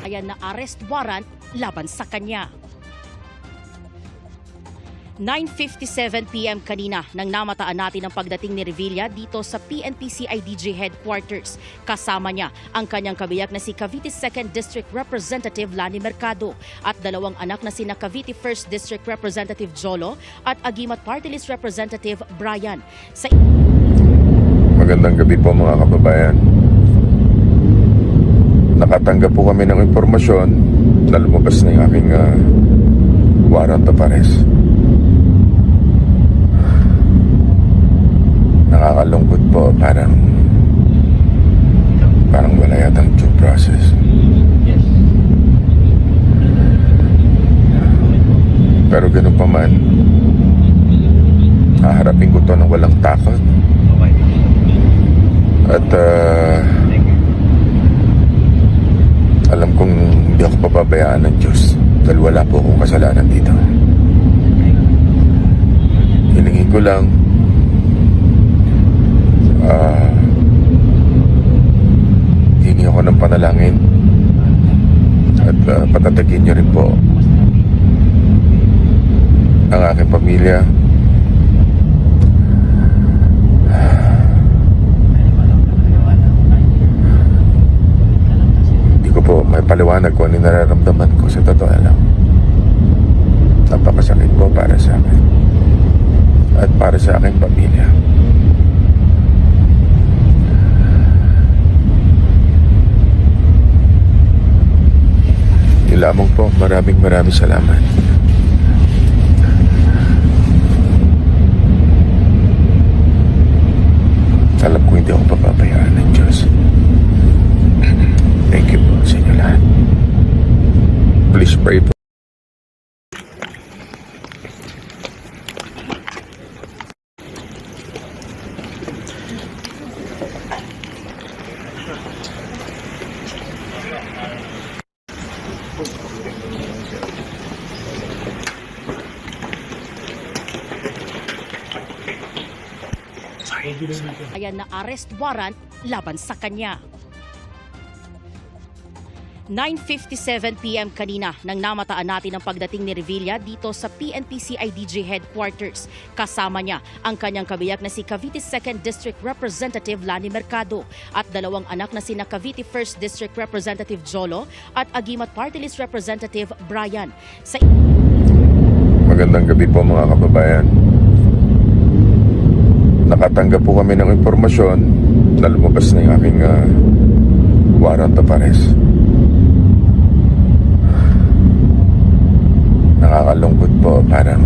Ayan na arrest warrant laban sa kanya. 9:57 PM kanina nang namataan natin ang pagdating ni Revilla dito sa PNP CIDG headquarters. Kasama niya ang kanyang kabiyak na si Cavite 2nd District Representative Lani Mercado at dalawang anak na sina Cavite 1st District Representative Jolo at Agimat Party List Representative Brian. Magandang gabi po mga kababayan. Nakatanggap po kami ng impormasyon na lumabas na yung aking warrant of arrest. Nakakalungkot po, parang wala yatang due process. Pero ganun pa man, haharapin ko to ng walang takot. At alam kong hindi ako papabayaan ng Diyos dahil wala po akong kasalanan dito. Hilingin ko lang hingi ako ng panalangin at patatagin niyo rin po ang aking pamilya. Hindi ko po may paliwanag kung ano nararamdaman ko, sa totoo lang. Napakasakit po para sa akin at para sa aking pamilya. Lamang po, maraming salamat. Alam ko hindi ako papabayaan ng Diyos. Thank you po sa inyo lahat. Please pray po. Ayan na arrest warrant laban sa kanya. 9:57 PM kanina nang namataan natin ang pagdating ni Revilla dito sa PNP CIDG headquarters. Kasama niya ang kanyang kabiyak na si Cavite 2nd District Representative Lani Mercado at dalawang anak na sina Cavite 1st District Representative Jolo at Agimat Party List Representative Brian. Magandang gabi po mga kababayan. Nakatanggap po kami ng impormasyon na lumabas na yung aking warrant of arrest. Nakakalungkot po, parang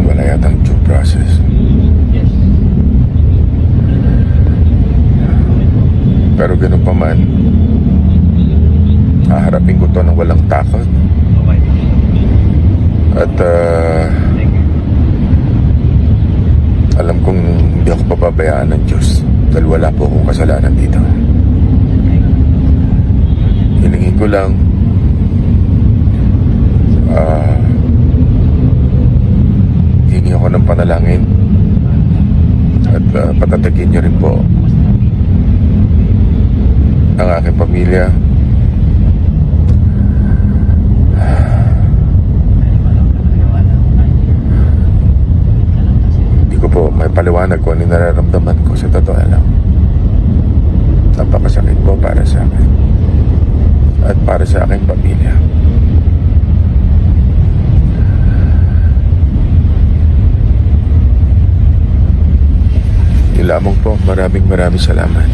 wala yatang due process. Pero ganun pa man, haharapin ko to ng walang takot. At alam kong hindi ako papabayaan ng Diyos dahil wala po akong kasalanan dito. Hilingin ko lang hingi ako ng panalangin at patatagin niyo rin po ang aking pamilya. May paliwanag ko ano nararamdaman ko, sa totoo lang. Napakasakit po para sa akin at para sa aking pamilya. Lamang po, maraming salamat.